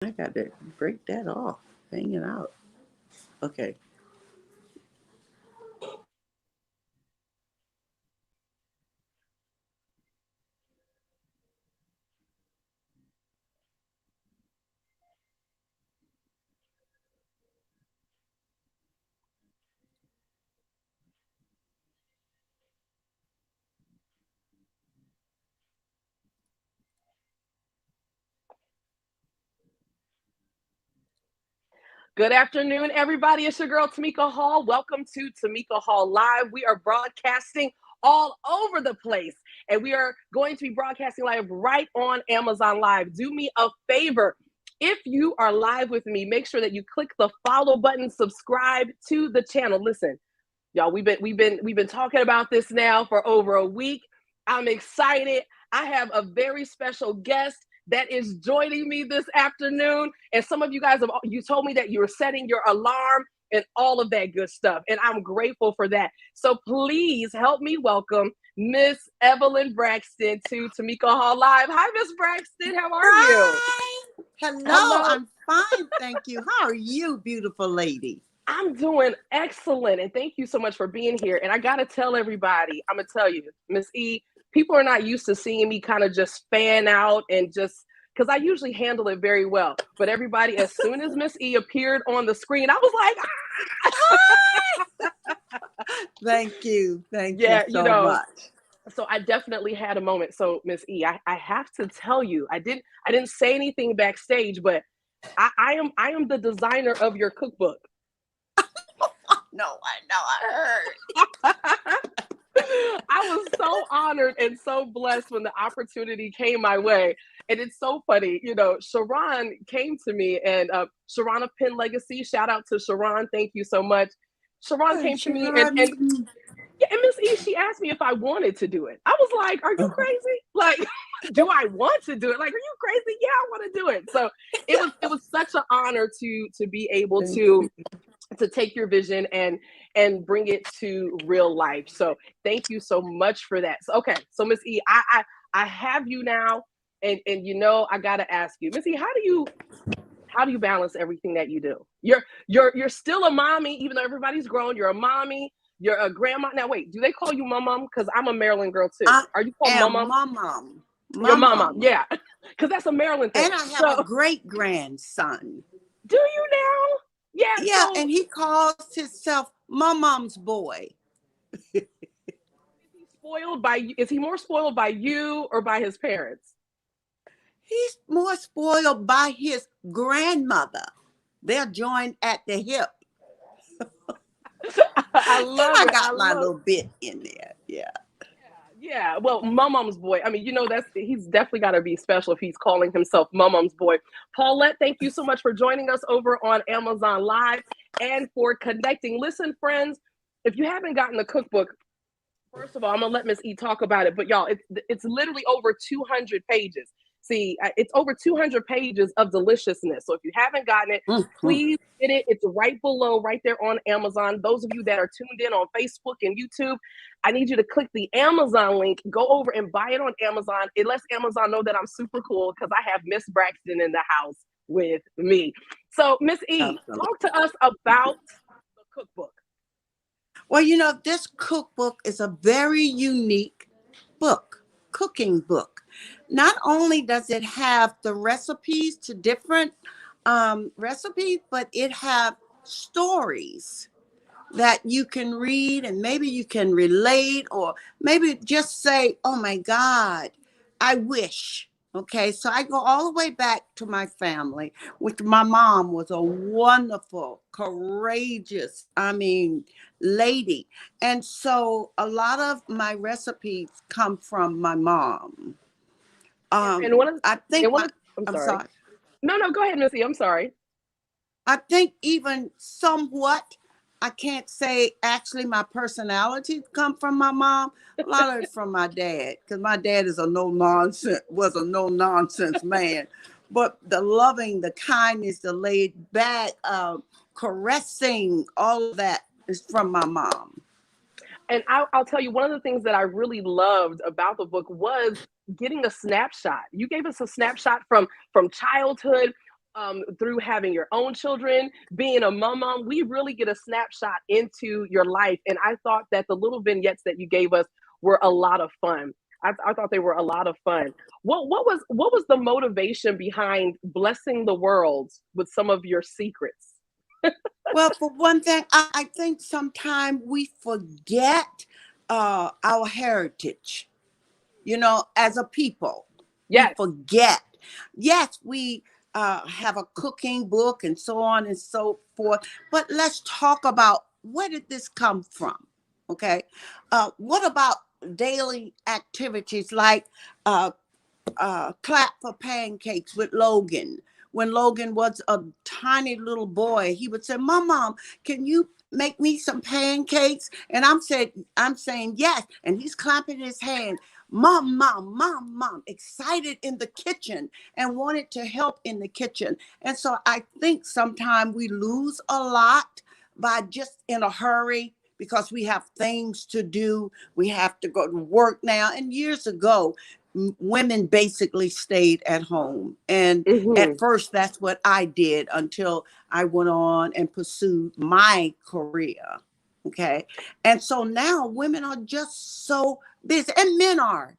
I got to break that off. Hang it out. Okay. Good afternoon, everybody. It's your girl, Tamika Hall. Welcome to Tamika Hall Live. We are broadcasting all over the place, and we are going to be broadcasting live right on Amazon Live. Do me a favor. If you are live with me, make sure that you click the follow button, subscribe to the channel. Listen, y'all, we've been talking about this now for over a week. I'm excited. I have a very special guest that is joining me this afternoon. And some of you guys you told me that you were setting your alarm and all of that good stuff. And I'm grateful for that. So please help me welcome Miss Evelyn Braxton to Tamika Hall Live. Hi, Miss Braxton. How are you? Hi. Hello. Hello. I'm fine. Thank you. How are you, beautiful lady? I'm doing excellent. And thank you so much for being here. And I got to tell everybody, I'm going to tell you, Miss E, people are not used to seeing me kind of just fan out and just because I usually handle it very well. But everybody, as soon as Miss E appeared on the screen, I was like, Thank you. Thank you yeah, so much. so I definitely had a moment. So Miss E, I have to tell you, I didn't say anything backstage, but I am the designer of your cookbook. No, I know. I I was so honored and so blessed when the opportunity came my way. And it's so funny, Sharon came to me and Sharon of Penn Legacy, shout out to Sharon. Thank you so much. Sharon heard. came to me and Sharon. yeah, and Miss E, she asked me if I wanted to do it. I was like, are you crazy? Like, do I want to do it? Like, are you crazy? Yeah, I want to do it. So it was such an honor to be able Thank to take your vision and bring it to real life. So thank you so much for that. So okay, so Miss E, I have you now, and I gotta ask you, Miss E, how do you balance everything that you do? You're still a mommy, even though everybody's grown. You're a mommy. You're a grandma. Now wait, do they call you mum? Because I'm a Maryland girl too. I Are you called am mum? mom. Your mama, Mom. yeah. Because that's a Maryland And thing. I have a So great grandson. do you now? Yeah. Yeah, So and he calls himself my mom's boy. is he spoiled by you? Is he more spoiled by you or by his parents? He's more spoiled by his grandmother. They're joined at the hip. I And love I it. I got my love. little bit in there. Yeah. Yeah. Well, Mum's boy. I mean, that's he's definitely got to be special if he's calling himself Mum's boy. Paulette, thank you so much for joining us over on Amazon Live and for connecting. Listen, friends, if you haven't gotten the cookbook, first of all, I'm gonna let Miss E talk about it, but y'all, it's literally over 200 pages. See, it's over 200 pages of deliciousness. So if you haven't gotten it, Mhm. please get it. It's right below, right there on Amazon. Those of you that are tuned in on Facebook and YouTube, I need you to click the Amazon link, go over and buy it on Amazon. It lets Amazon know that I'm super cool because I have Miss Braxton in the house with me. So, Miss E, talk Absolutely. to us about the cookbook. Well, this cookbook is a very unique book, cooking book. Not only does it have the recipes to different recipes, but it have stories that you can read and maybe you can relate or maybe just say, oh my God, I wish. Okay, so I go all the way back to my family, which my mom was a wonderful, courageous, lady. And so a lot of my recipes come from my mom. And one of I think and one my, of I'm I'm sorry. sorry. No, go ahead, Missy. I'm sorry. I think even somewhat, I can't say actually my personality come from my mom. A lot of it from my dad, because my dad is a was a no nonsense man. But the loving, the kindness, the laid back, caressing, all of that is from my mom. And I'll tell you, one of the things that I really loved about the book was getting a snapshot. You gave us a snapshot from childhood through having your own children, being a mom, we really get a snapshot into your life. And I thought that the little vignettes that you gave us were a lot of fun. I thought they were a lot of fun. What was the motivation behind blessing the world with some of your secrets? Well, for one thing, I think sometimes we forget our heritage. As a people, we Yes. forget. Yes, we have a cooking book and so on and so forth, but let's talk about where did this come from? Okay. What about daily activities like uh, clap for pancakes with Logan? When Logan was a tiny little boy, he would say, Mom, can you make me some pancakes? And I'm saying yes. And he's clapping his hands. Mom, excited in the kitchen and wanted to help in the kitchen. And so I think sometimes we lose a lot by just in a hurry because we have things to do. We have to go to work now. And years ago, women basically stayed at home. And Hmm. at first, that's what I did until I went on and pursued my career. Okay. And so now women are just so busy, and men are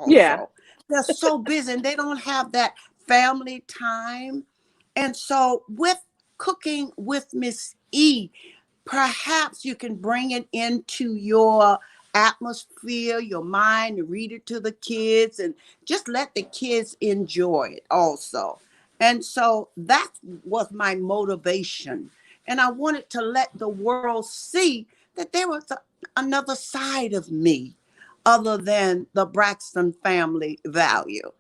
Yeah. also. They're so busy and they don't have that family time. And so, with cooking with Miss E, perhaps you can bring it into your atmosphere, your mind, and read it to the kids and just let the kids enjoy it also. And so that was my motivation. And I wanted to let the world see that there was another side of me other than the Braxton family value,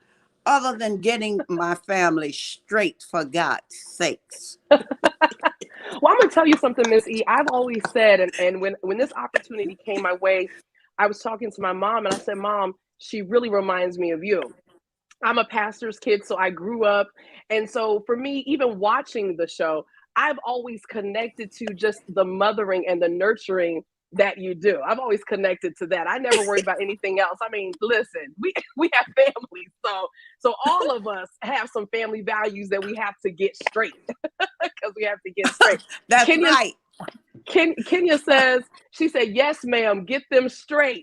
other than getting my family straight for God's sakes. Well, I'm gonna tell you something, Miss E. I've always said, and when this opportunity came my way, I was talking to my mom, and I said, Mom, she really reminds me of you. I'm a pastor's kid, so I grew up. And so for me, even watching the show, I've always connected to just the mothering and the nurturing that you do. I've always connected to that. I never worried about anything else. I mean, listen, we we have families, so all of us have some family values that we have to get straight because we have to get straight. That's Kenya right. Kenya says, she said, yes, ma'am, get them straight.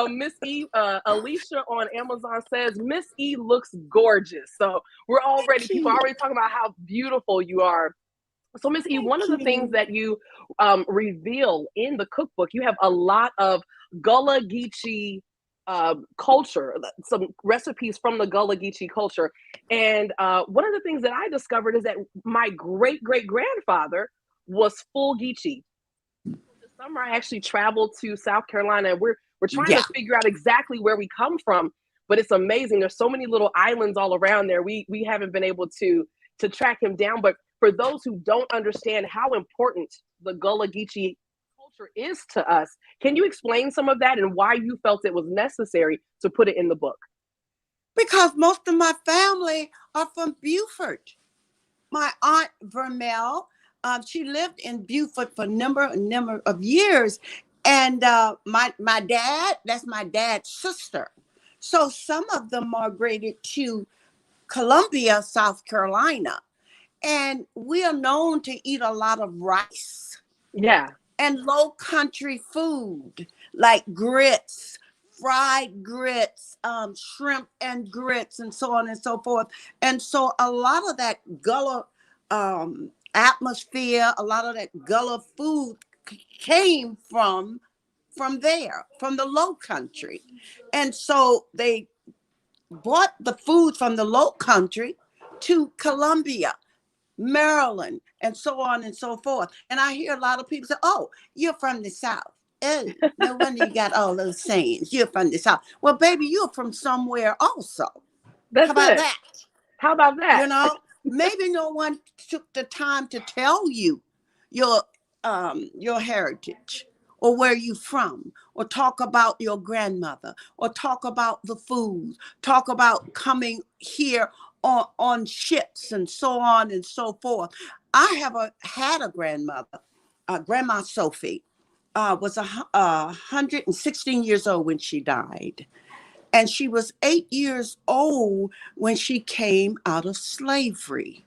Miss E, Alicia on Amazon says Miss E looks gorgeous. So Thank people are you. already talking about how beautiful you are. So Miss E, one Thank of the things you. that you reveal in the cookbook, you have a lot of Gullah Geechee culture, some recipes from the Gullah Geechee culture. And one of the things that I discovered is that my great great grandfather was full Geechee. This summer, I actually traveled to South Carolina. And we're trying to Yeah. figure out exactly where we come from, but it's amazing. There's so many little islands all around there. We haven't been able to track him down. But for those who don't understand how important the Gullah Geechee culture is to us, can you explain some of that and why you felt it was necessary to put it in the book? Because most of my family are from Beaufort. My aunt Vermel, she lived in Beaufort for a number of years, and my dad, that's my dad's sister. So some of them migrated to Columbia, South Carolina, and we are known to eat a lot of rice Yeah. and low country food like grits, fried grits, shrimp and grits, and so on and so forth. And so a lot of that Gullah atmosphere, a lot of that Gullah food came from there, from the low country. And so they brought the food from the low country to Columbia, Maryland, and so on and so forth. And I hear a lot of people say, oh, you're from the South. Oh, no wonder you got all those sayings. You're from the South. Well, baby, you're from somewhere also. How That's about it. that? How about that? Maybe no one took the time to tell you your your heritage or where you from, or talk about your grandmother, or talk about the food, talk about coming here on ships and so on and so forth. Had a grandmother, Grandma Sophie, was 116 years old when she died. And she was 8 years old when she came out of slavery.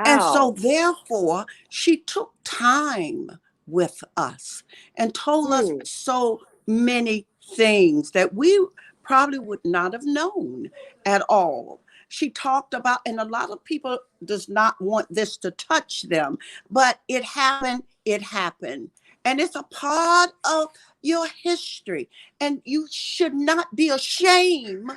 And so, Wow. therefore, she took time with us and told us Hmm. so many things that we probably would not have known at all. She talked about, and a lot of people does not want this to touch them, but it happened, it happened. And it's a part of your history. And you should not be ashamed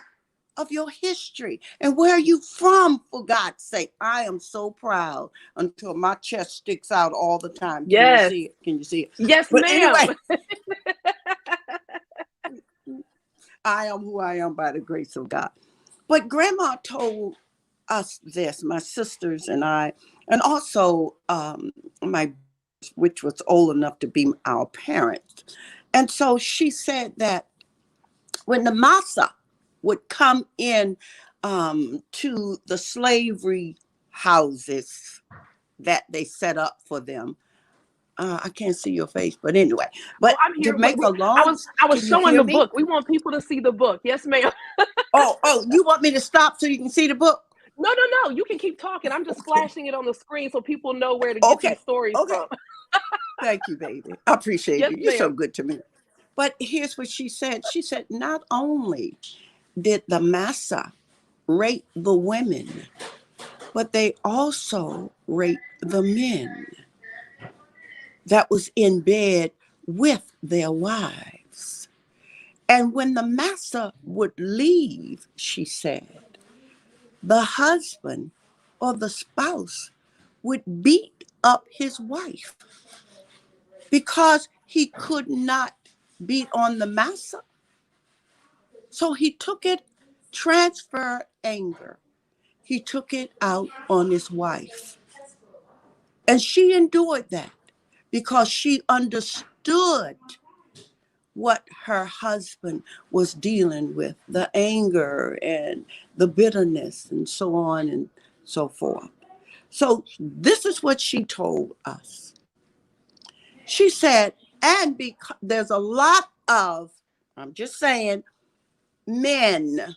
of your history and where are you from, for God's sake. I am so proud until my chest sticks out all the time. Can you Yes. see it? Can you see it? Yes, But ma'am. anyway, I am who I am by the grace of God. But grandma told us this, my sisters and I, and also my, which was old enough to be our parents. And so she said that when the massa would come in to the slavery houses that they set up for them. I can't see your face, but anyway. Oh, But I'm to here. make a long, I was can you showing hear the me? book. We want people to see the book. Yes, ma'am. Oh, you want me to stop so you can see the book? No, no, no. You can keep talking. I'm just Okay, flashing it on the screen so people know where to get okay, these stories okay. from. Thank you, baby. I appreciate Yes, you. You're so ma'am. good to me. But here's what she said. She said, not only did the massa rape the women, but they also raped the men that was in bed with their wives. And when the master would leave, she said, the husband or the spouse would beat up his wife because he could not beat on the master. So he took it, transfer anger. He took it out on his wife. And she endured that because she understood what her husband was dealing with, the anger and the bitterness and so on and so forth. So this is what she told us. She said, and because there's a lot of, I'm just saying, men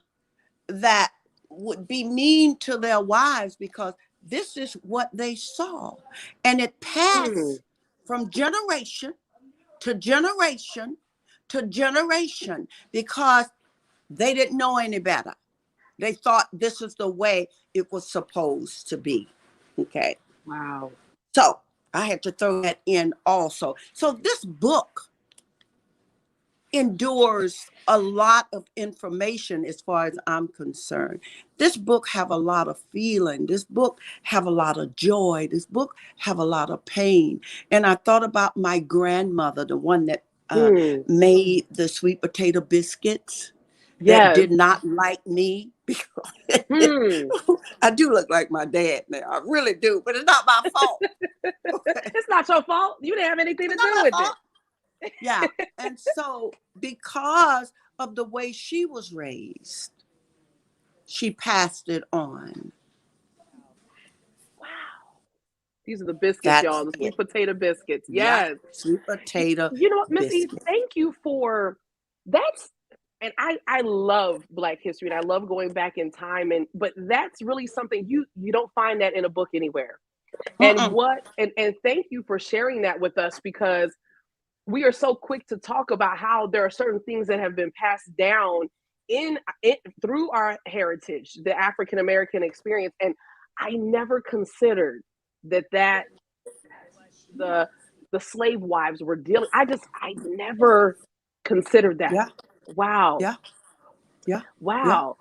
that would be mean to their wives because this is what they saw. And it Hmm. passed from generation to generation to generation because they didn't know any better. They thought this is the way it was supposed to be. Okay. Wow. So I had to throw that in also. So this book endures a lot of information as far as I'm concerned. This book have a lot of feeling. This book have a lot of joy. This book have a lot of pain. And I thought about my grandmother, the one that Hmm. made the sweet potato biscuits that Yes. did not like me because Hmm. I do look like my dad now. I really do, but it's not my fault. It's not your fault. You didn't have anything to It's not do my with it. fault. Yeah. And so, because of the way she was raised, she passed it on. Wow. These are the biscuits, That's y'all. The it. sweet potato biscuits. Yeah. Yes. Sweet potato You know what, Miss E, biscuit. thank you for that's and I love Black history and I love going back in time and but that's really something you don't find that in a book anywhere. And Mm-mm. what and thank you for sharing that with us because we are so quick to talk about how there are certain things that have been passed down in it through our heritage, the African American experience, and I never considered that the the slave wives were dealing. I never considered that. Yeah. Wow, Yeah. Yeah. Yeah. wow.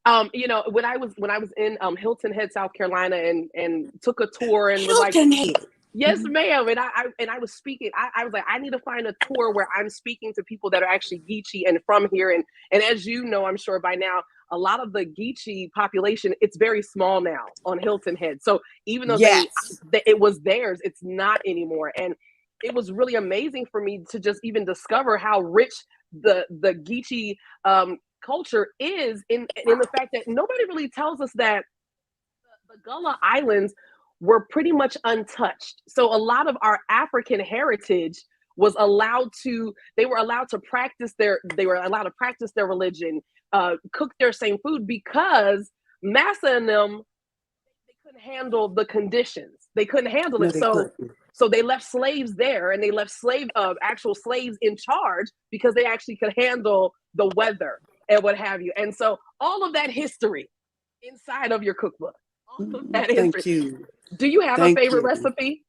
When I was in Hilton Head, South Carolina, and took a tour and was like, Hilton Head. yes, ma'am. And I was speaking. I was like, I need to find a tour where I'm speaking to people that are actually Geechee and from here. And as you know, I'm sure by now, a lot of the Geechee population, it's very small now on Hilton Head. So even though Yes. it was theirs, it's not anymore. And it was really amazing for me to just even discover how rich the Geechee culture is in the fact that nobody really tells us that the Gullah Islands were pretty much untouched. So a lot of our African heritage was allowed to, they were allowed to practice their religion, cook their same food, because Massa and them, they couldn't handle the conditions. They couldn't handle No, it. they couldn't. So they left slaves there, and they left actual slaves in charge, because they actually could handle the weather and what have you. And so all of that history inside of your cookbook, all of that history. Thank you. Do you have a Thank favorite you. recipe?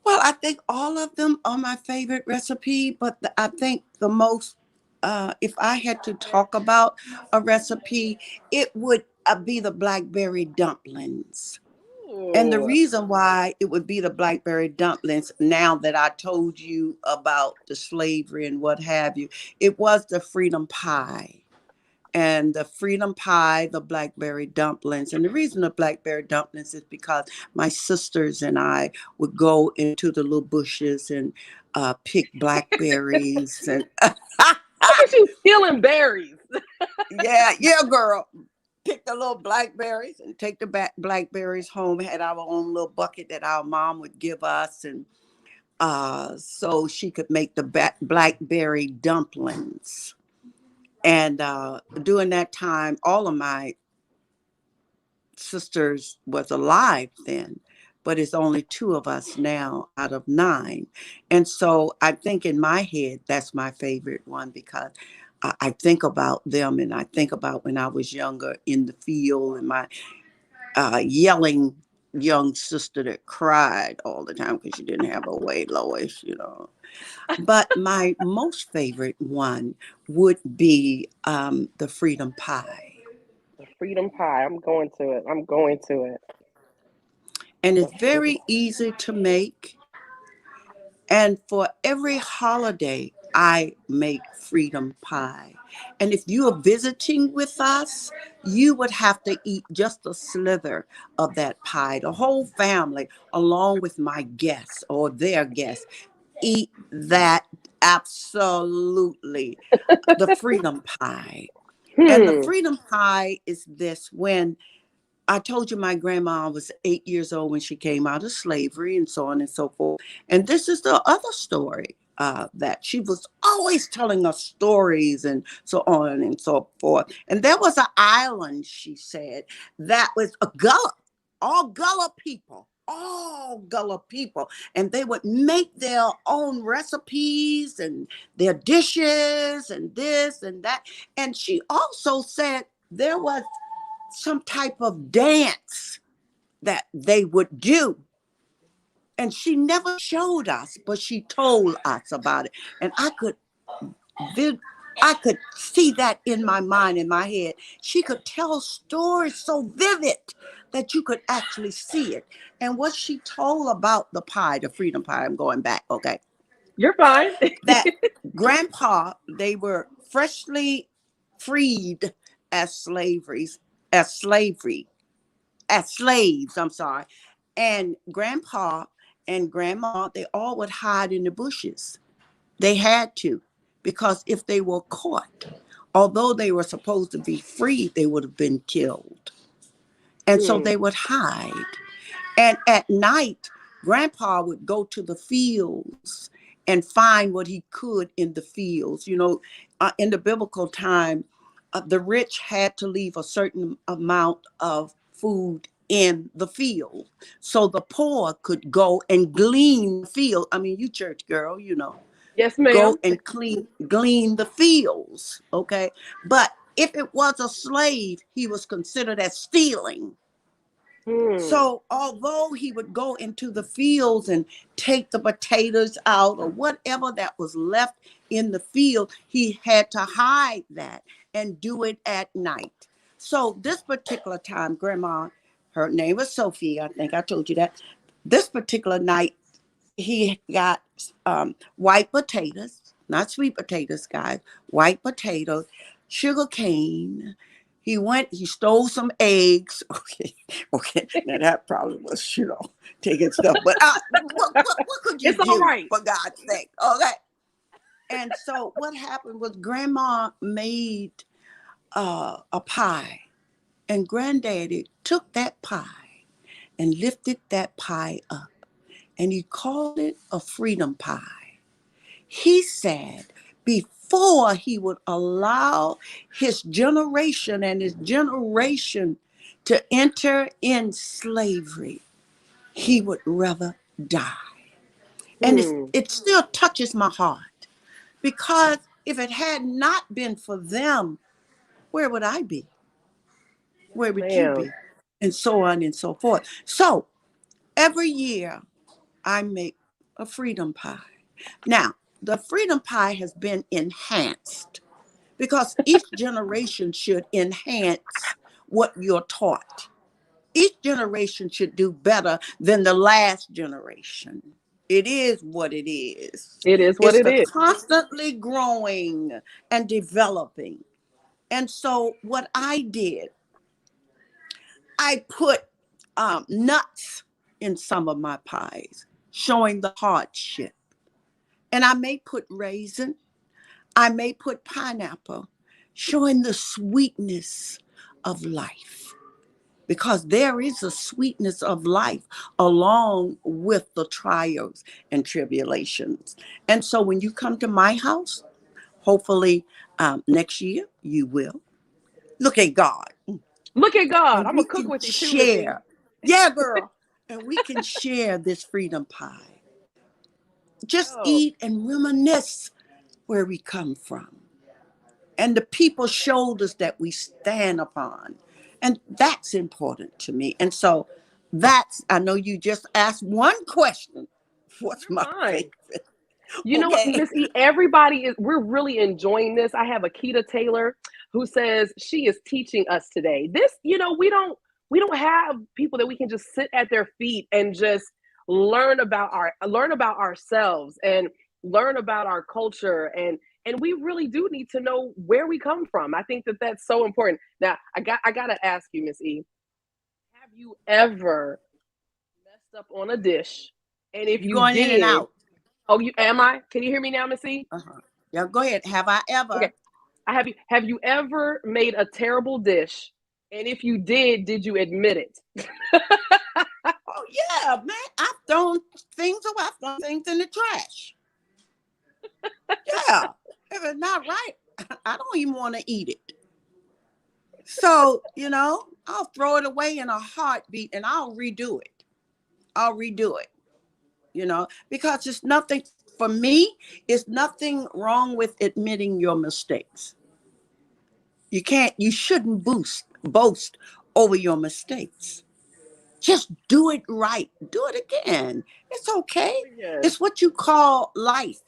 Well, I think all of them are my favorite recipe, but I think the most, if I had to talk about a recipe, it would be the blackberry dumplings. And the Ooh. reason why it would be the blackberry dumplings, now that I told you about the slavery and what have you, it was the freedom pie. And the freedom pie, the blackberry dumplings. And the reason the blackberry dumplings is because my sisters and I would go into the little bushes and pick blackberries. And Look at you stealing berries. yeah, girl. Pick the little blackberries and take the blackberries home. We had our own little bucket that our mom would give us. And so she could make the blackberry dumplings. And during that time, all of my sisters was alive then, but it's only two of us now out of nine. And so I think in my head, that's my favorite one, because I think about them, and I think about when I was younger in the field, and my yelling young sister that cried all the time because she didn't have a way, Lois. But my most favorite one would be the freedom pie. The freedom pie. I'm going to it. I'm going to it. And The it's freedom. very easy to make. And for every holiday, I make freedom pie. And if you are visiting with us, you would have to eat just a slither of that pie. The whole family, along with my guests or their guests, eat that absolutely. The freedom pie. And the Hmm. freedom pie is this: when I told you my grandma was 8 years old when she came out of slavery, and so on and so forth. And this is the other story, that she was always telling us stories and so on and so forth. And there was an island, she said, that was a Gullah, all Gullah people. And they would make their own recipes and their dishes and this and that. And she also said there was some type of dance that they would do. And she never showed us, but she told us about it. And I could see that in my mind, in my head. She could tell stories so vivid that you could actually see it. And what she told about the pie, the freedom pie, I'm going back, okay, You're fine. that grandpa, they were freshly freed as as slavery, as slaves, I'm sorry. And grandpa and grandma, they all would hide in the bushes. They had to, because if they were caught, although they were supposed to be free, they would have been killed. And so Hmm. they would hide. And at night, grandpa would go to the fields and find what he could in the fields. In the biblical time, the rich had to leave a certain amount of food in the field so the poor could go and glean the field. I mean, you church girl, Yes, go ma'am. and glean the fields. Okay. But if it was a slave, he was considered as stealing. Hmm. So although he would go into the fields and take the potatoes out or whatever that was left in the field, he had to hide that and do it at night. So this particular time, grandma, her name was Sophie, I think I told you that. This particular night, he got white potatoes, not sweet potatoes, guys, white potatoes, sugar cane. He stole some eggs. Okay. Now that probably was, taking stuff. But what could you It's all do, right. for God's sake? Okay. And so what happened was grandma made a pie, and granddaddy took that pie and lifted that pie up, and he called it a freedom pie. He said before he would allow his generation and his generation to enter in slavery, he would rather die. And Hmm. it still touches my heart because if it had not been for them, where would I be? Yes, Where would you ma'am. be? And so on and so forth. So every year I make a freedom pie. Now, the freedom pie has been enhanced because each generation should enhance what you're taught. Each generation should do better than the last generation. It is what it is. It is what It's it the is. constantly growing and developing. And so, what I did, I put nuts in some of my pies, showing the hardship. And I may put raisin, I may put pineapple, showing the sweetness of life. Because there is a sweetness of life along with the trials and tribulations. And so when you come to my house, hopefully next year you will. Look at God. Look at God. And I'm we gonna cook can with you too, Missy. share. Yeah, girl. And we can share this freedom pie. Just Oh, eat and reminisce where we come from and the people's shoulders that we stand upon. And that's important to me. And so I know you just asked one question. What's you're my fine. favorite? You know what, Okay. Miss E, everybody is, we're really enjoying this. I have Akita Taylor who says she is teaching us today. This, we don't have people that we can just sit at their feet and just learn about ourselves and learn about our culture, and we really do need to know where we come from. I think that that's so important. Now, I got to ask you, Miss E, have you ever messed up on a dish? And if You're you going in and did, out. oh, you am I? Can you hear me now, Missy? Uh-huh. Yeah, go ahead. Have I Okay. ever? Have you ever made a terrible dish? And if you did you admit it? Oh, yeah, man. I've thrown things away. I've thrown things in the trash. Yeah. If it's not right, I don't even want to eat it. So, I'll throw it away in a heartbeat and I'll redo it. I'll redo it, because it's nothing, for me, it's nothing wrong with admitting your mistakes. You shouldn't boast over your mistakes. Just do it right. Do it again. It's okay. Yes. It's what you call life.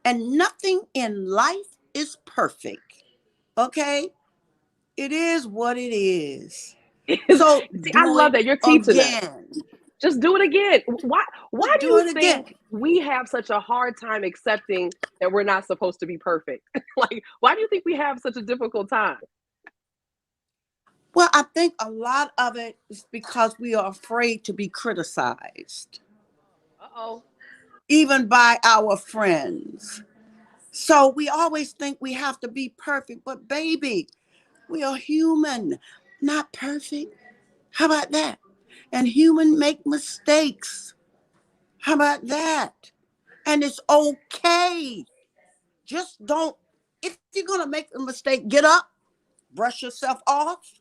And nothing in life is perfect. Okay? It is what it is. So See, I do love it that you're teaching us. again. Just do it again. Why Just do do you it again. think we have such a hard time accepting that we're not supposed to be perfect? Like, why do you think we have such a difficult time? Well, I think a lot of it is because we are afraid to be criticized, Uh-oh. even by our friends. So we always think we have to be perfect, but baby, we are human, not perfect. How about that? And human make mistakes. How about that? And it's okay. Just don't, if you're going to make a mistake, get up, brush yourself off,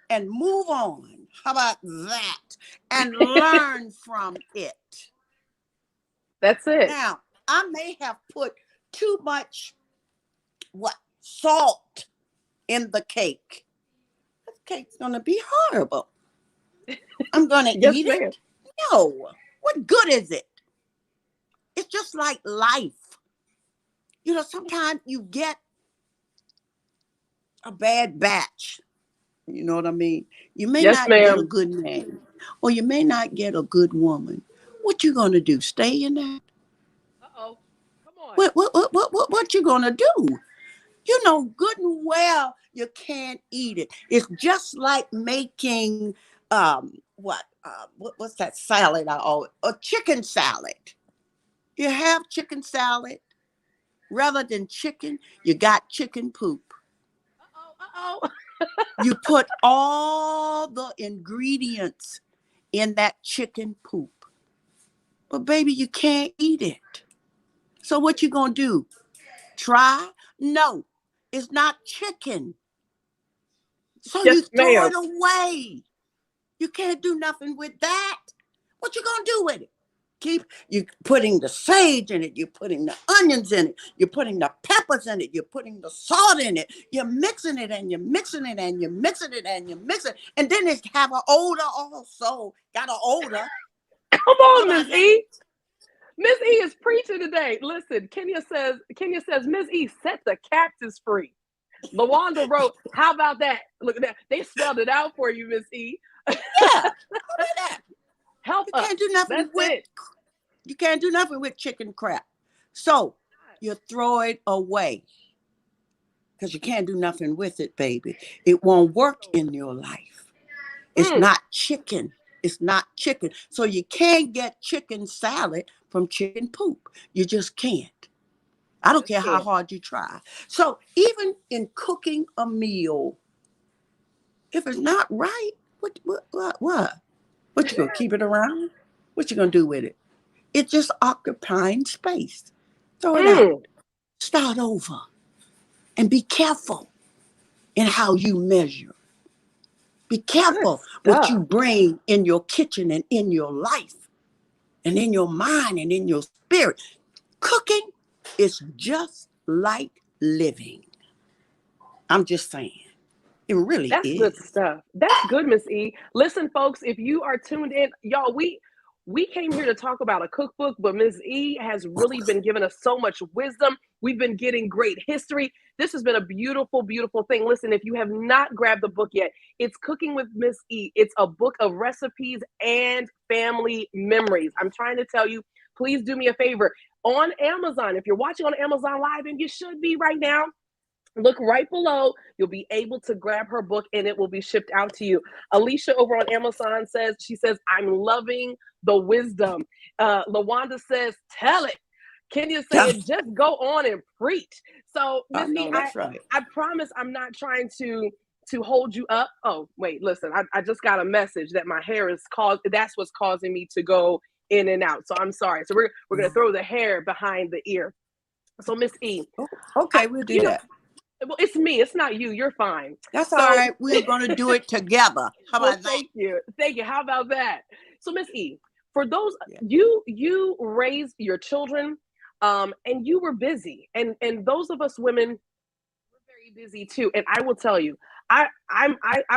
and move on. How about that? And learn from it. That's it. Now, I may have put too much salt in the cake. This cake's gonna be horrible. I'm gonna Yes, eat ma'am. it. No. What good is it? It's just like life. Sometimes you get a bad batch. You know what I mean? You may Yes, not get a ma'am. good man, or you may not get a good woman. What you gonna do? Stay in that? Uh-oh. Come on. What you gonna do? You know good and well you can't eat it. It's just like making what's that salad I always a chicken salad. You have chicken salad rather than chicken, you got chicken poop. Uh-oh. Uh-oh. You put all the ingredients in that chicken poop. But baby, you can't eat it. So what you gonna do? Try? No, it's not chicken. So Yes, you throw ma'am. it away. You can't do nothing with that. What you gonna do with it? Keep you putting the sage in it, you're putting the onions in it, you're putting the peppers in it, you're putting the salt in it, you're mixing it and you're mixing it and you're mixing it and you're mixing it, and then it have an odor also. Got an odor. Come How on, about Miss that? E. Miss E is preaching today. Listen, Kenya says, Miss E, set the cactus free. Lawanda wrote, how about that? Look at that. They spelled it out for you, Miss E. Yeah. How about that? Help You us. can't do nothing That's with it. chicken crap. So you throw it away because you can't do nothing with it, baby. It won't work in your life. It's Mm, not chicken. It's not chicken. So you can't get chicken salad from chicken poop. You just can't. I don't just care how can't. hard you try. So even in cooking a meal, if it's not right, what you gonna keep it around? What you gonna do with it? It's just occupying space. Throw it out. Mm, Start over. And be careful in how you measure. Be good careful what you stuff. bring in your kitchen and in your life and in your mind and in your spirit. Cooking is just like living. I'm just saying. It really That's good is. stuff. That's good, Miss E. Listen, folks, if you are tuned in, y'all, we came here to talk about a cookbook, but Miss E has really been giving us so much wisdom. We've been getting great history. This has been a beautiful, beautiful thing. Listen, if you have not grabbed the book yet, it's Cooking with Miss E. It's a book of recipes and family memories. I'm trying to tell you, please do me a favor. On Amazon, if you're watching on Amazon Live, and you should be right now, look right below. You'll be able to grab her book and it will be shipped out to you. Alicia over on Amazon says, I'm loving the wisdom. Lawanda says, tell it. Kenya saying, just go on and preach. So, I Miss E, know I, that's right. I promise I'm not trying to hold you up. Oh, wait, listen, I just got a message that my hair is caused. That's what's causing me to go in and out. So I'm sorry. So we're gonna throw the hair behind the ear. So Miss E, Okay, we'll do you know, that. well, it's me. It's not you. You're fine. That's all So, right. We're going to do it together. How well, about that? thank you. Thank you. How about that? So, Miss E, for those Yeah. you raised your children, and you were busy, and those of us women were very busy too. And I will tell you, I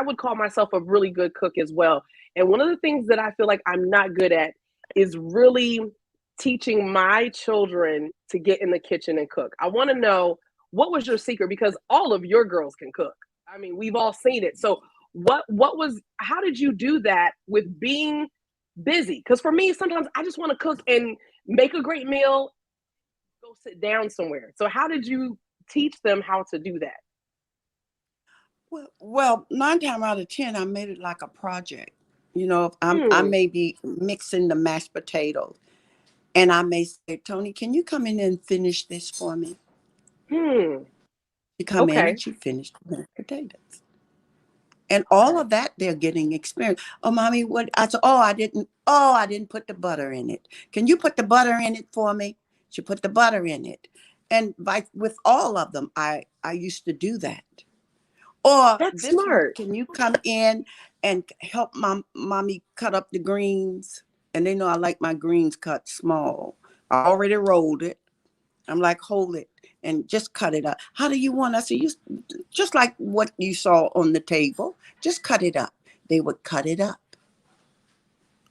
would call myself a really good cook as well. And one of the things that I feel like I'm not good at is really teaching my children to get in the kitchen and cook. I want to know, what was your secret, because all of your girls can cook. I mean, we've all seen it. So what was how did you do that with being busy? Because for me, sometimes I just want to cook and make a great meal, go sit down somewhere. So how did you teach them how to do that? Well, 9 times out of 10, I made it like a project. You know, if I Hmm. may be mixing the mashed potatoes, and I may say, Tony, can you come in and finish this for me? Hmm. You come in Okay. and you finish the mashed potatoes. And all Okay. of that, they're getting experience. Oh, mommy, what? I said, oh, I didn't put the butter in it. Can you put the butter in it for me? She put the butter in it. And with all of them, I used to do that. Or That's this one, smart. can you come in and help my mommy cut up the greens? And they know I like my greens cut small. I already rolled it. I'm like, hold it and just cut it up. How do you want? I said, you just like what you saw on the table. Just cut it up. They would cut it up.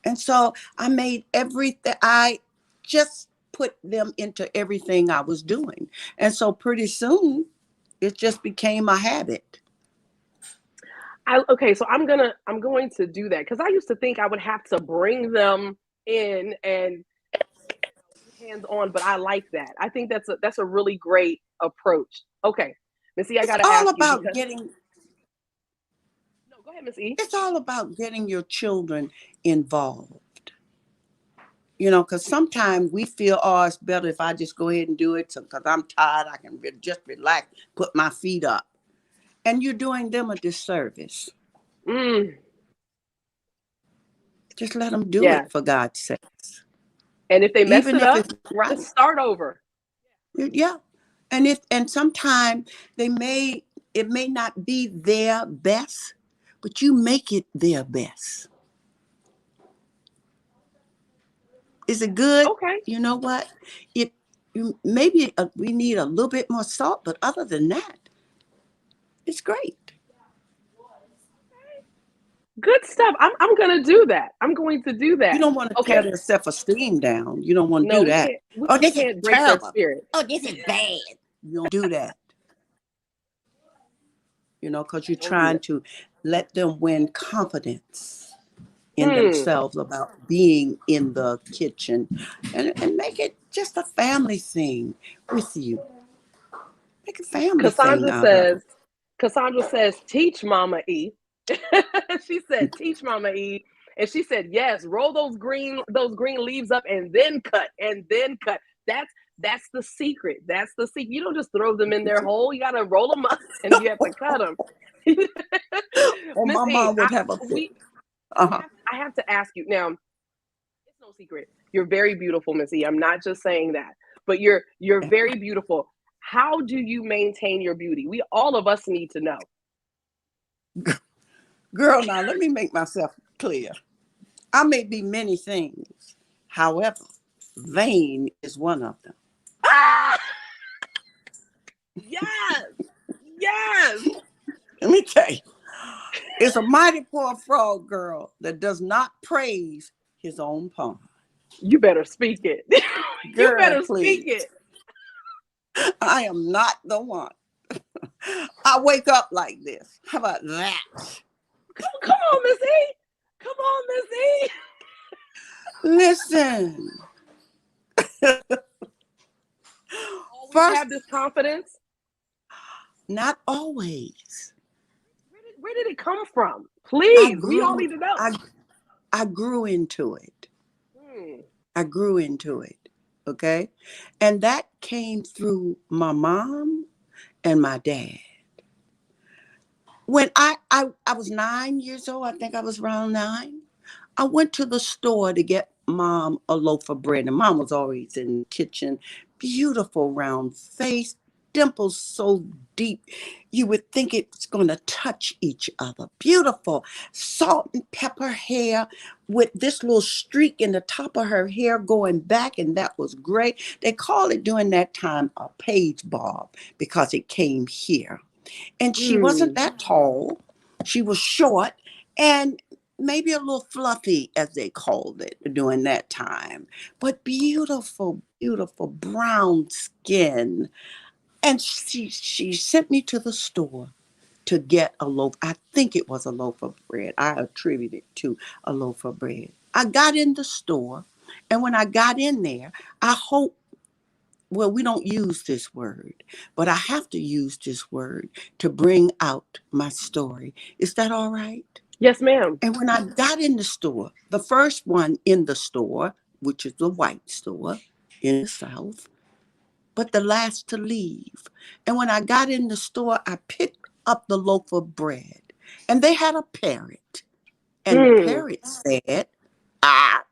And so I made everything. I just put them into everything I was doing. And so pretty soon it just became a habit. Okay, so I'm going to do that, because I used to think I would have to bring them in and be hands on, but I like that. I think that's a really great approach. Okay, Missy, I It's gotta all ask you about because getting no, go ahead, Miss E. it's all about getting your children involved. You know, because sometimes we feel, oh, it's better if I just go ahead and do it because I'm tired. I can just relax, put my feet up. And you're doing them a disservice. Mm, Just let them do yeah, it, for God's sakes. and if they mess Even it if up, it's right. just start over. Yeah. And sometimes it may not be their best, but you make it their best. Is it good? Okay. You know what? It maybe we need a little bit more salt, but other than that, it's great. Good stuff. I'm gonna do that. I'm going to do You that. don't want to tear Okay. their self-esteem down. You don't want to No, do we that. can't. We, Oh, we this is can't break their terrible. spirit. Oh, this is bad. You don't do that. Because you're Don't do trying that. to let them win confidence in Hmm. themselves about being in the kitchen and make it just a family thing with you. Make a family thing Cassandra out of says. it. Cassandra says, "Teach Mama E." She said, "Teach Mama E," and she said, "Yes, roll those green leaves up and then cut. That's the secret. That's the secret. You don't just throw them in their hole. You gotta roll them up and you have to cut them." Or Miss my E, mom would have a fit. Uh-huh. I have to ask you now. It's no secret. You're very beautiful, Missy. I'm not just saying that, but you're very beautiful. How do you maintain your beauty? We all of us need to know. Girl, now let me make myself clear. I may be many things. However, vain is one of them. Ah, yes, yes. Let me tell you, it's a mighty poor frog, girl, that does not praise his own pond. You better speak it. You Girl, better speak please. it. I am not the one. I wake up like this. How about that? Come on, Miss E. Come on, Miss E. Listen, Always first, have this confidence. not always. Where did it come from? I Please, we all grew, need to know. I grew into it. Hmm. I grew into it. Okay. And that came through my mom and my dad. When I was 9 years old, I think I was around 9. I went to the store to get mom a loaf of bread, and mom was always in the kitchen. Beautiful round face, dimples so deep you would think it's going to touch each other. Beautiful, salt and pepper hair with this little streak in the top of her hair going back, and that was great. They called it during that time a page bob because it came here. And she wasn't Hmm. that tall. She was short and maybe a little fluffy, as they called it during that time. But beautiful, beautiful brown skin. And she sent me to the store to get a loaf. I think it was a loaf of bread. I attribute it to a loaf of bread. I got in the store, and when I got in there, I hope well, we don't use this word, but I have to use this word to bring out my story. Is that all right? Yes, ma'am. And when I got in the store, the first one in the store, which is the white store in the South, but the last to leave. And when I got in the store, I picked up the loaf of bread, and they had a parrot. And the Hmm. parrot said, ah,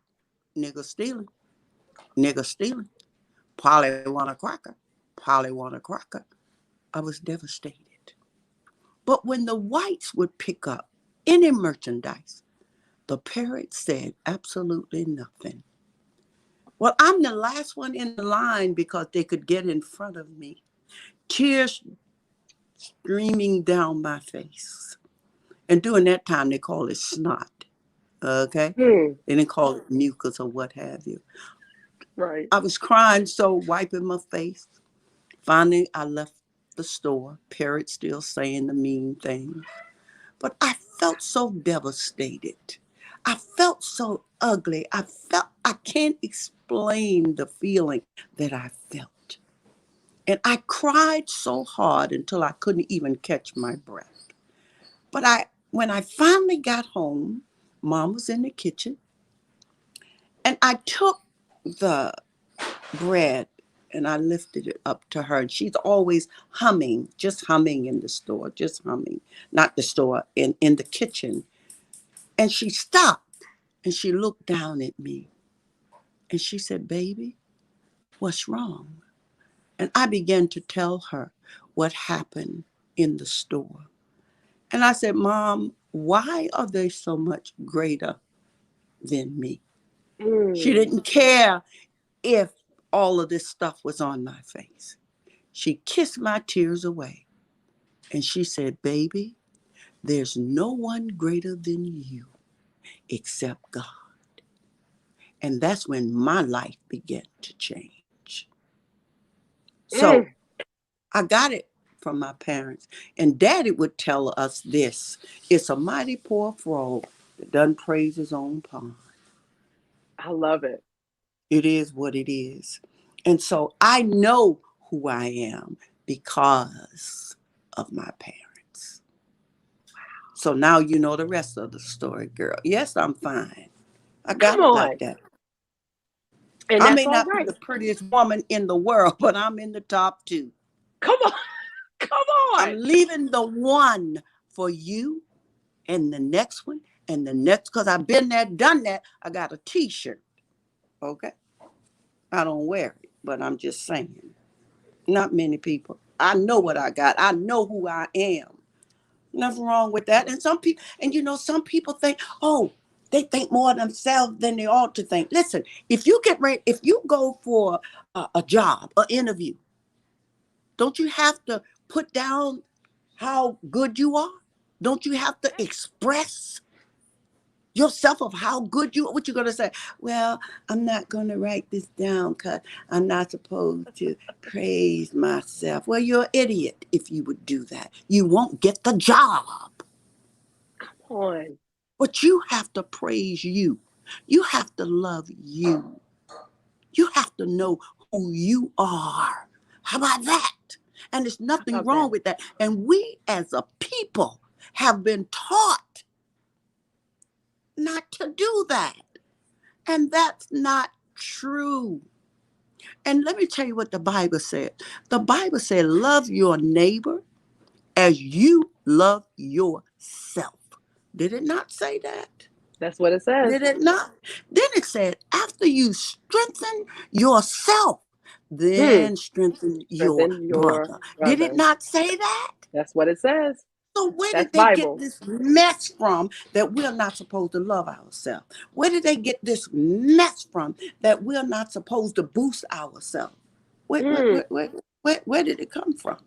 nigger stealing, nigger stealing. Polly want a cracker. Polly want a cracker. I was devastated. But when the whites would pick up any merchandise, the parrot said absolutely nothing. Well, I'm the last one in the line because they could get in front of me. Tears streaming down my face. And during that time, they call it snot. Okay? Hmm. They didn't call it mucus or what have you. Right. I was crying, so wiping my face. Finally, I left the store, parrot still saying the mean things. But I felt so devastated. I felt so ugly. I can't explain the feeling that I felt. And I cried so hard until I couldn't even catch my breath. But when I finally got home, mom was in the kitchen, and I took the bread and I lifted it up to her. And she's always humming, just humming in the store, just humming, not the store, in the kitchen. And she stopped and she looked down at me and she said, baby, what's wrong? And I began to tell her what happened in the store. And I said, Mom, why are they so much greater than me? She Mm. didn't care if all of this stuff was on my face. She kissed my tears away. And she said, baby, there's no one greater than you except God. And that's when my life began to change. So Mm. I got it from my parents. And Daddy would tell us this: it's a mighty poor frog that doesn't praise his own pond. I love it. It is what it is. And so I know who I am because of my parents. So now you know the rest of the story, girl. Yes, I'm fine. I Come got it on. like that. And I that's may all not be right. the prettiest woman in the world, but I'm in the top two. Come on. Come I'm on. leaving the one for you and the next one and the next, because I've been there, done that. I got a t-shirt. Okay. I don't wear it, but I'm just saying. Not many people. I know what I got. I know who I am. Nothing wrong with that. And some people, and some people think, oh, they think more of themselves than they ought to think. Listen, if you get ready, if you go for a job, an interview, don't you have to put down how good you are? Don't you have to express yourself of how good you are? What you gonna say? Well, I'm not gonna write this down because I'm not supposed to praise myself. Well, you're an idiot if you would do that. You won't get the job. Come on. But you have to praise you. You have to love you. You have to know who you are. How about that? And there's How nothing about wrong that? with that. And we as a people have been taught not to do that. And that's not true. And let me tell you what the Bible said. The Bible said, love your neighbor as you love yourself. Did it not say that? That's what it says. Did it not? Then it said, after you strengthen yourself, Hmm. then strengthen your Strengthen your brother. Did it brother. not say that? That's what it says. So where That's did they get Bible. this mess from that we're not supposed to love ourselves? Where did they get this mess from that we're not supposed to boost ourselves? Where, where, Hmm. where, where, where did it come from?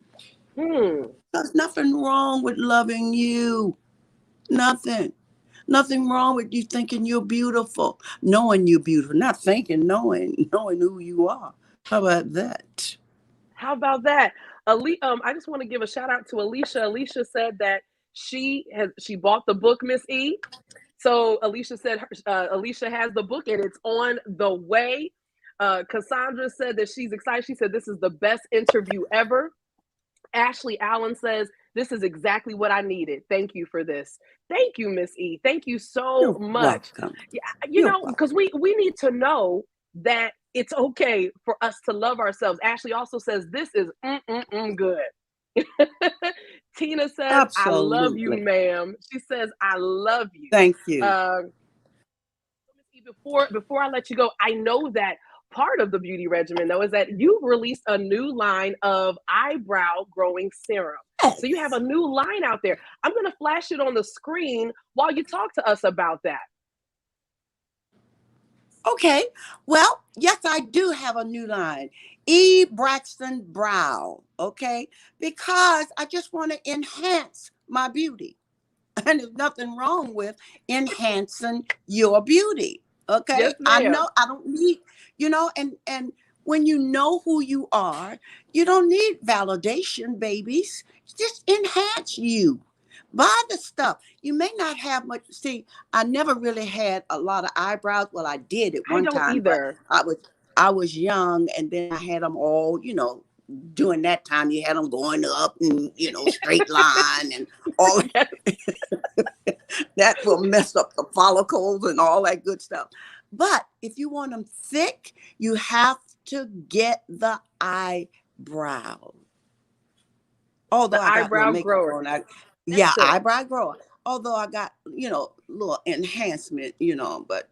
Hmm. There's nothing wrong with loving you. Nothing. Nothing wrong with you thinking you're beautiful, knowing you're beautiful, not thinking, knowing who you are. How about that? How about that? I just want to give a shout out to Alicia. Alicia said that she bought the book, Miss E. So Alicia said Alicia has the book and it's on the way. Cassandra said that she's excited. She said this is the best interview ever. Ashley Allen says, this is exactly what I needed. Thank you for this. Thank you, Miss E. Thank you so You're much. welcome. Yeah, You're welcome. because we need to know that it's okay for us to love ourselves. Ashley also says, this is good. Tina says, I love you, Absolutely. ma'am. She says, I love you. Thank you. Uh, before I let you go, I know that part of the beauty regimen though is that you've released a new line of eyebrow growing serum. So you have Yes. a new line out there. I'm going to flash it on the screen while you talk to us about that. Okay. Well, yes, I do have a new line. E. Braxton Brow. Okay. Because I just want to enhance my beauty. And there's nothing wrong with enhancing your beauty. Yes, Okay. I ma'am. know I don't need, and when you know who you are, you don't need validation, babies. Just enhance you. Buy the stuff. You may not have much. See, I never really had a lot of eyebrows. Well, I did at I one don't time, but either. I was young, and then I had them all. During that time, you had them going up and straight line and all Yes. that will mess up the follicles and all that good stuff. But if you want them thick, you have to get the eyebrow. Although The I got a little eyebrow makeup grower. on, yeah, Listen, eyebrow grower. Although I got little enhancement, but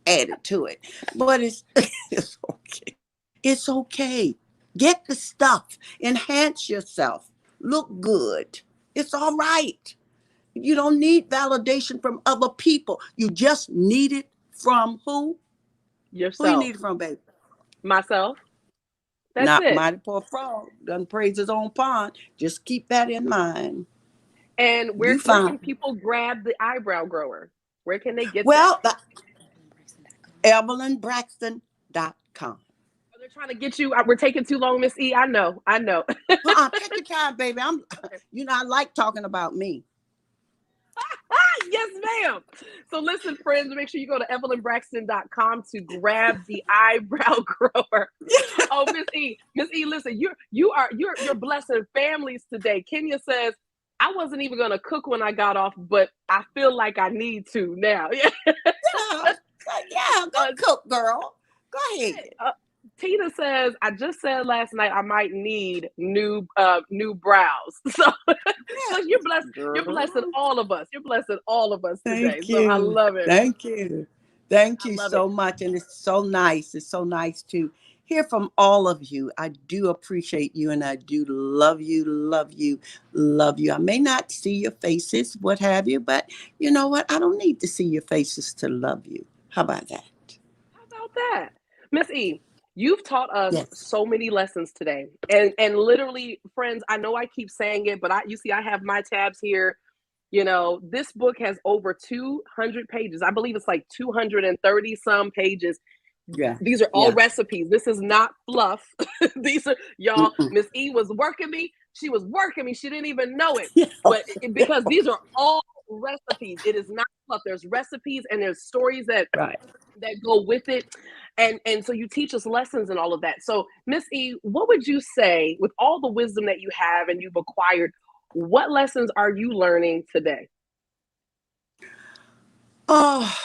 added to it. But it's it's okay. It's okay. Get the stuff. Enhance yourself. Look good. It's all right. You don't need validation from other people. You just need it from who? Who you Yourself. need it from, baby? Myself. That's Not it. mighty poor frog. Doesn't praise his own pond. Just keep that in mind. And You where can find. people grab the eyebrow grower? Where can they get that? Well, the EvelynBraxton.com. Are they trying to get you? We're taking too long, Miss E. I know. I know. Take your time, baby. Okay. I like talking about me. Yes, ma'am. So listen, friends, make sure you go to evelynbraxton.com to grab the eyebrow grower. Oh, Miss E, listen, you're blessing families today. Kenya says, I wasn't even gonna cook when I got off, but I feel like I need to now. Yeah. Yeah, go cook, girl. Go ahead. Tina says, I just said last night I might need new brows. So, so you're blessing Girl. all of us. You're blessing all of us today. Thank So I you. love it. Thank you. Thank I you love it. so much. And it's so nice. It's so nice to hear from all of you. I do appreciate you and I do love you, love you, love you. I may not see your faces, what have you, but you know what? I don't need to see your faces to love you. How about that? How about that? Miss E, you've taught us Yes. so many lessons today. And literally, friends, I know I keep saying it, but you see, I have my tabs here. You know, this book has over 200 pages. I believe it's like 230 some pages. Yeah. These are all Yeah. recipes. This is not fluff. These are, y'all, Mm-mm. Miss E was working me. She was working me. She didn't even know it. Yeah. But because these are all recipes, it is not fluff. There's recipes and there's stories Right. that go with it. And so you teach us lessons and all of that. So Miss E, what would you say with all the wisdom that you have and you've acquired, what lessons are you learning today? Oh,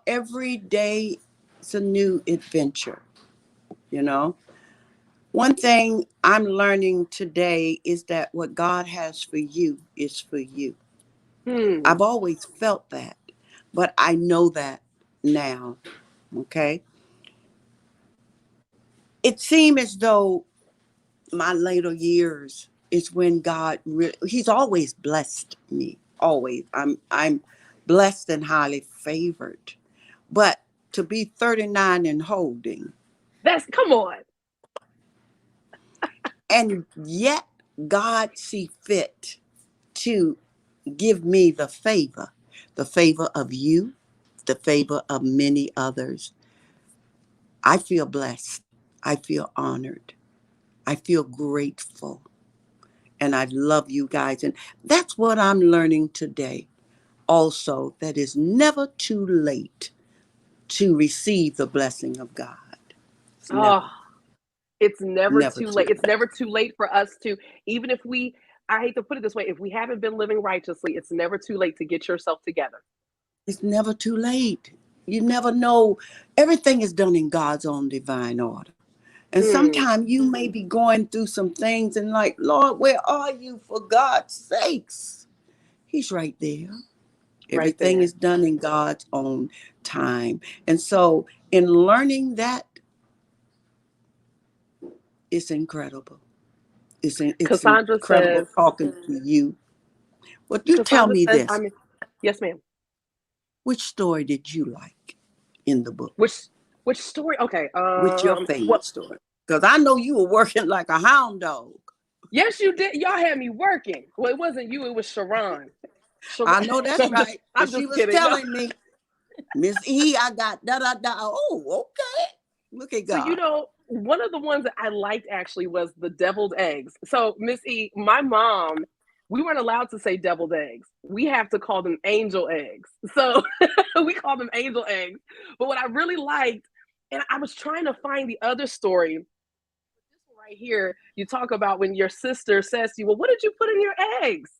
every day it's a new adventure, you know. One thing I'm learning today is that what God has for you is for you. Hmm. I've always felt that, but I know that now. Okay. It seemed as though my later years is when He's always blessed me. Always. I'm blessed and highly favored. But to be 39 and holding, That's come on. and yet God see fit to give me the favor of you, the favor of many others. I feel blessed. I feel honored. I feel grateful. And I love you guys. And that's what I'm learning today. Also, that it's never too late to receive the blessing of God. It's Oh, never, it's never never too too late. It's late. never too late for us to, even if I hate to put it this way, if we haven't been living righteously, it's never too late to get yourself together. It's never too late. You never know. Everything is done in God's own divine order. And Hmm. sometimes you may be going through some things and like, Lord, where are you for God's sakes? He's right there. Right Everything there. is done in God's own time. And so in learning that, it's incredible. It's Cassandra incredible says, talking to you. Well, you tell Cassandra me says, this. yes, ma'am. Which story did you like in the book? Which story? Okay. Which your Well, favorite story? Because I know you were working like a hound dog. yes, you did. Y'all had me working. Well, it wasn't you. It was Sharon. I know that's right. I'm Because she just was kidding. No. telling me, Miss E, I got da da da. Oh, okay. Look at So God. one of the ones that I liked actually was the deviled eggs. So Miss E, my mom, we weren't allowed to say deviled eggs. We have to call them angel eggs. So we call them angel eggs. But what I really liked, and I was trying to find the other story. This one right here, you talk about when your sister says to you, "Well, what did you put in your eggs?"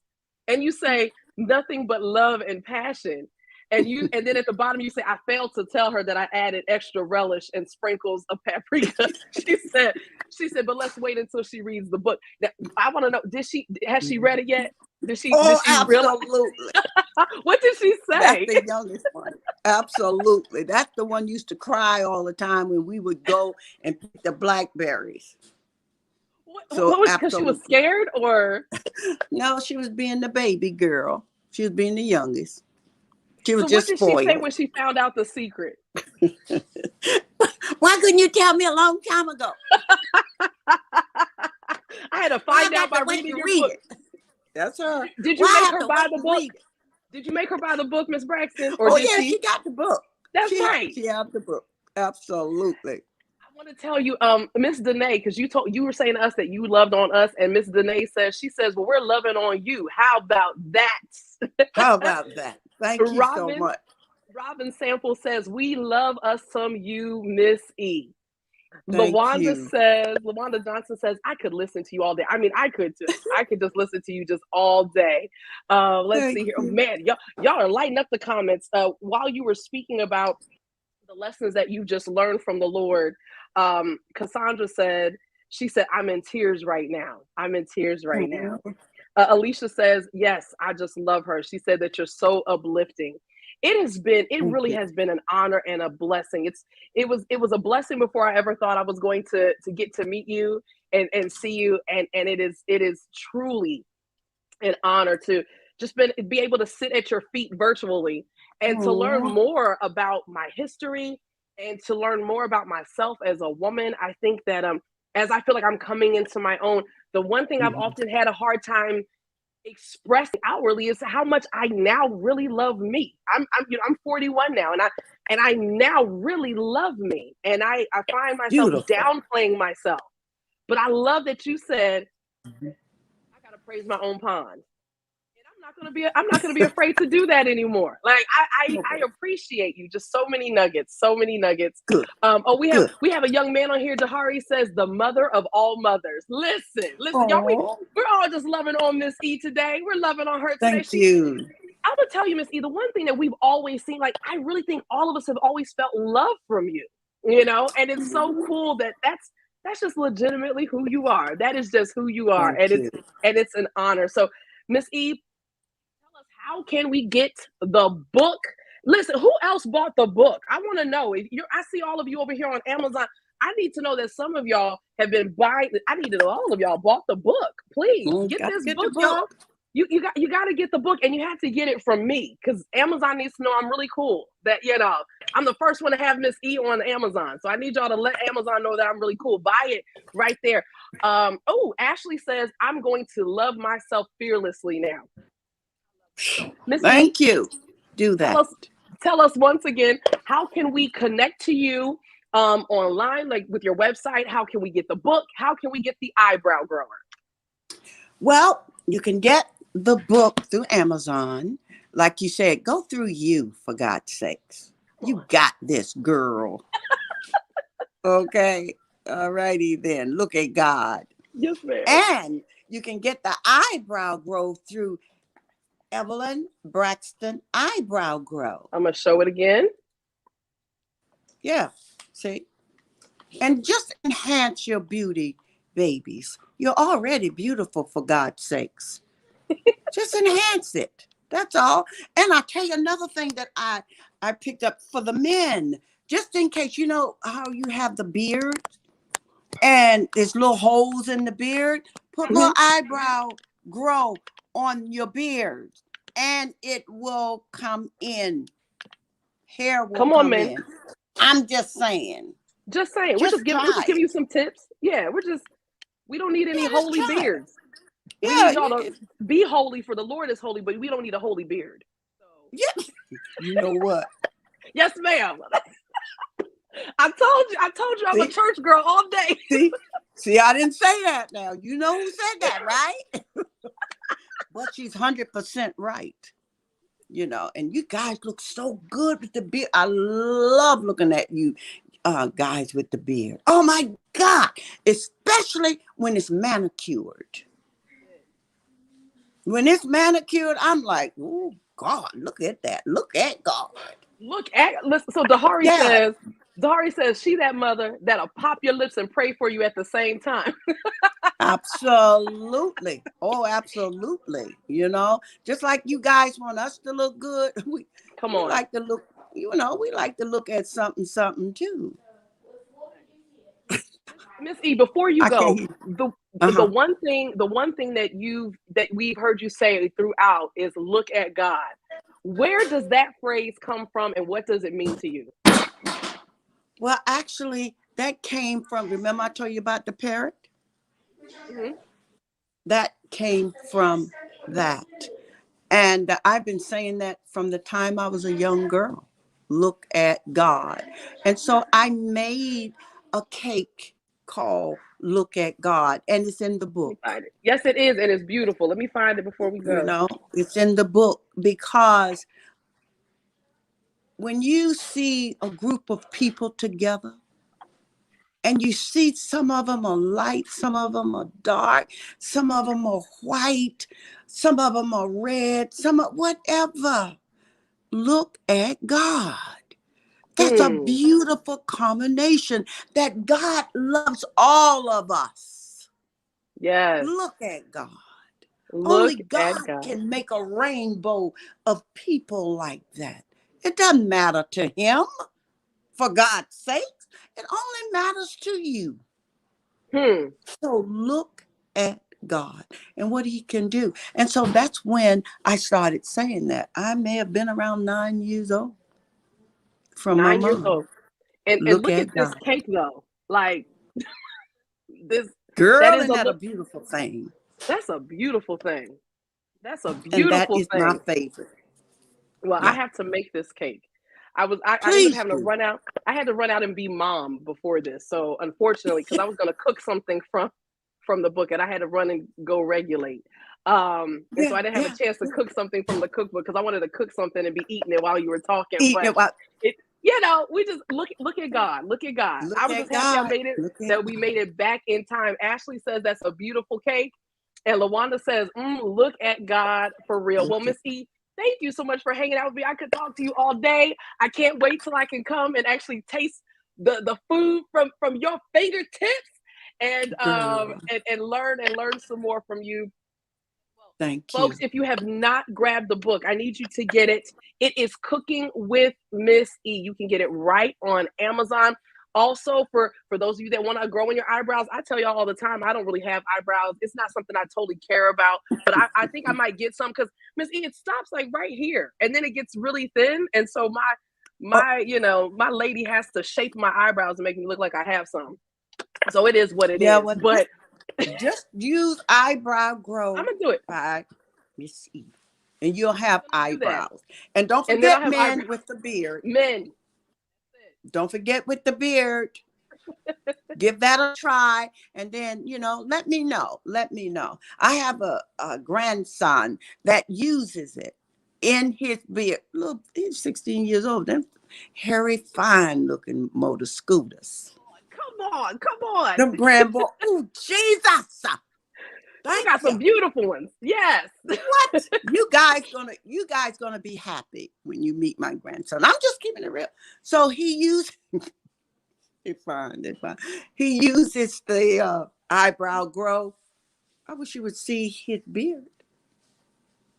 And you say, "Nothing but love and passion." And then at the bottom you say, "I failed to tell her that I added extra relish and sprinkles of paprika." She said, "But let's wait until she reads the book." Now, I want to know, has she read it yet? Did Oh, she realize? absolutely. What did she That's say? the youngest one. Absolutely. That's the one used to cry all the time when we would go and pick the blackberries. So Because she was absolutely. scared, or No, she was being the baby girl. She was being the youngest. She was so what just did she say spoiled. when she found out the secret? Why couldn't you tell me a long time ago? I had to Why I find out got by to wait reading to your read book. it? That's her. Did Why you I make have her to buy wait the to book? read it? Did you make her buy the book, Miss Braxton, or Oh did yeah, she? she got the book. That's right. She had the book. Absolutely. I want to tell you, Miss Danae, because you were saying to us that you loved on us, and Miss Danae she says, well, we're loving on you. How about How that? about that? Thank you so Robin much. Robin Sample says, we love us some you, Miss E. Thank you. Lawanda Johnson says, I could listen to you all day. I mean, I could too. I could just listen to you just all day. Let's Thank see here. Oh, you. man, y'all are lighting up the comments. While you were speaking about the lessons that you just learned from the Lord, Cassandra she said, I'm in tears right now. I'm in tears right now. Mhm. Alicia says, yes, I just love her. She said that you're so uplifting. It Thank really you. has been an honor and a blessing. It was a blessing before I ever thought I was going to get to meet you and see you. And it is truly an honor to just be able to sit at your feet virtually and to learn Mhm. more about my history and to learn more about myself as a woman. I think that as I feel like I'm coming into my own, the one thing I've Mhm. often had a hard time expressing outwardly is how much I now really love me. I'm 41 now, and I now really love me, and I find myself Beautiful. downplaying myself. But I love that you said Mhm. I gotta praise my own pond. And I'm not gonna be afraid to do that anymore. Like I Okay. appreciate you. Just so many nuggets, so many nuggets. Good. Oh, we have Good. we have a young man on here. Dahari says the mother of all mothers. Listen, y'all. Oh, We're all just loving on Miss E today. We're loving on her today. thank you. I'm gonna tell you, Miss E, the one thing that we've always seen, like I really think all of us have always felt love from you. And it's so Mhm. cool that's just legitimately who you are. That is just who you are, Thank you. and it's an honor. So, Miss E, tell us, how can we get the book? Listen, who else bought the book? I want to know. I see all of you over here on Amazon. I need to know that some of y'all have been buying. I need to know all of y'all bought the book. Please get Got to this get the book, y'all. book. You got to get the book, and you have to get it from me because Amazon needs to know I'm really cool. That I'm the first one to have Miss E on Amazon, so I need y'all to let Amazon know that I'm really cool. Buy it right there. Oh, Ashley says I'm going to love myself fearlessly now. Miss E, Thank you. Do tell that. us tell us once again, how can we connect to you online, like with your website? How can we get the book? How can we get the Eyebrow Grower? Well, you can get the book through Amazon. Like you said, go through you, for God's sakes. Come You on. got this, girl. Okay. All righty then. Look at God. Yes, ma'am. And you can get the eyebrow grow through Evelyn Braxton Eyebrow Grow. I'm gonna show it again. Yeah. See? And just enhance your beauty, babies. You're already beautiful, for God's sakes. Just enhance it. That's all. And I'll tell you another thing that I picked up for the men, just in case, you know how you have the beard and there's little holes in the beard. Put little Mhm. eyebrow grow on your beard and it will come in. Hair will Come on, come man. in. I'm just saying. Just saying. We're just Just giving we're just try giving it. you some tips. Yeah, we don't need any Yeah, just holy try it. beards. We Yeah, need y'all to be holy, for the Lord is holy, but we don't need a holy beard. So yeah. You know what? yes, ma'am. I told you I'm a See, church girl all day. see, I didn't say that now. You know who said that, right? But she's 100% right. And you guys look so good with the beard. I love looking at you guys with the beard. Oh my God. Especially when it's manicured. When it's manicured, I'm like, oh God, look at that. Look at God. Listen. So Yeah, Dahari says she that mother that'll pop your lips and pray for you at the same time. absolutely. Oh, absolutely. Just like you guys want us to look good, we, Come we on. like to look, we like to look at something too. Miss E, before you I can't go, hear. the Uh-huh. one thing that we've heard you say throughout is look at God. Where does that phrase come from, and what does it mean to you? Well, actually, that came from, remember I told you about the parrot? Hmm. That came from that. And I've been saying that from the time I was a young girl. Look at God. And so I made a cake called Look at God, and it's in the Let me book. find it. Yes, it is, and it's beautiful. Let me find it before we You go. know, it's in the book because when you see a group of people together and you see some of them are light, some of them are dark, some of them are white, some of them are red, some of whatever. Look at God. That's a Hmm. beautiful combination that God loves all of us. Yes. Look at God. Only Look at God God. can make a rainbow of people like that. It doesn't matter to him, for God's sake. It only matters to you. Hmm. So look at God and what he can do. And so that's when I started saying that. I may have been around 9 years old from my 9 years mom. old. And Look look at at this God. cake though. Like this that Girl, is isn't a that a look beautiful thing? that's a beautiful thing. That's a And that beautiful is my thing. favorite. Well, I Yeah. have to make this cake. I ended up Please having to do. run out. I had to run out and be mom before this. So unfortunately, because I was gonna cook something from the book and I had to run and go regulate. And so Yeah, I didn't have a yeah. chance to cook something from the cookbook because I wanted to cook something and be eating it while you were talking. Eating But it while it we just look at God. Look at God. I look was just at happy I God. made it Look at that we God. made it back in time. Ashley says that's a beautiful cake. And Lawanda says, look at God for real. Well, Look at Miss E, thank you so much for hanging out with me. I could talk to you all day. I can't wait till I can come and actually taste the food from your fingertips girl. and learn some more from you. Well, Thank folks, you. if you have not grabbed the book, I need you to get it. It is Cooking with Miss E. You can get it right on Amazon. Also, for those of you that want to grow in your eyebrows, I tell y'all all the time, I don't really have eyebrows. It's not something I totally care about, but I think I might get some because Miss E, it stops like right here, and then it gets really thin, and so Oh, my lady has to shape my eyebrows and make me look like I have some. So it is what it yeah, is. well But just use Eyebrow I'm Grow gonna do it. by Miss E. And you'll I'm have gonna do that, eyebrows. And don't and then I'll forget have eyebrows. men with the beard. Men. Don't forget with the beard. Give that a try. And then, let me know. Let me know. I have a grandson that uses it in his beard. Look, he's 16 years old. Them hairy, fine looking motor scooters. Come on, come on. Them grandboy. Oh, Jesus. You Thank got you. some beautiful ones. Yes. What? You guys gonna be happy when you meet my grandson. I'm just keeping it real. So he used they fine. He uses the eyebrow grow. I wish you would see his beard.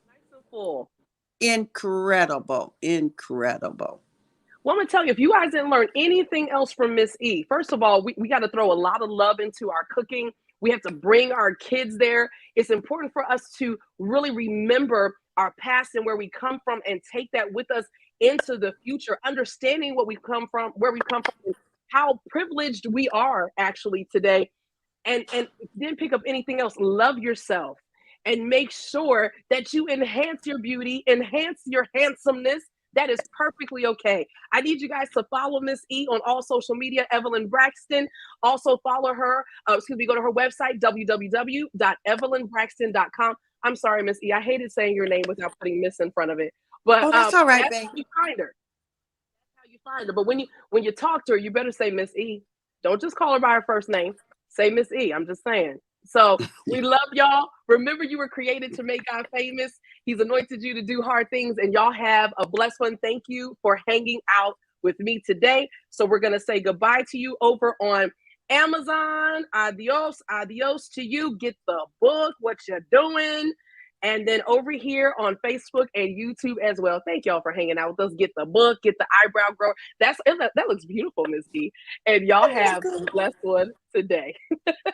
Nice and full. Incredible. Incredible. Well, I'm gonna tell you, if you guys didn't learn anything else from Miss E, first of all, we got to throw a lot of love into our cooking. We have to bring our kids there. It's important for us to really remember our past and where we come from and take that with us into the future, understanding what we've come from, where we've come from, and how privileged we are actually today. And if you didn't pick up anything else, love yourself and make sure that you enhance your beauty, enhance your handsomeness. That is perfectly okay. I need you guys to follow Miss E on all social media, Evelyn Braxton. Also follow her, go to her website, www.evelynbraxton.com. I'm sorry, Miss E. I hated saying your name without putting Miss in front of it. But Oh, that's all right, that's baby. how you find her. That's how you find her. But when you talk to her, you better say Miss E. Don't just call her by her first name. Say Miss E. I'm just saying. So we love y'all. Remember, you were created to make God famous. He's anointed you to do hard things, and y'all have a blessed one. Thank you for hanging out with me today. So we're gonna say goodbye to you over on Amazon. Adios, adios to you. Get the book. What you're doing. And then over here on Facebook and YouTube as well. Thank y'all for hanging out with us. Get the book, get the eyebrow grower. That looks beautiful, Miss D. And y'all have a blessed one today.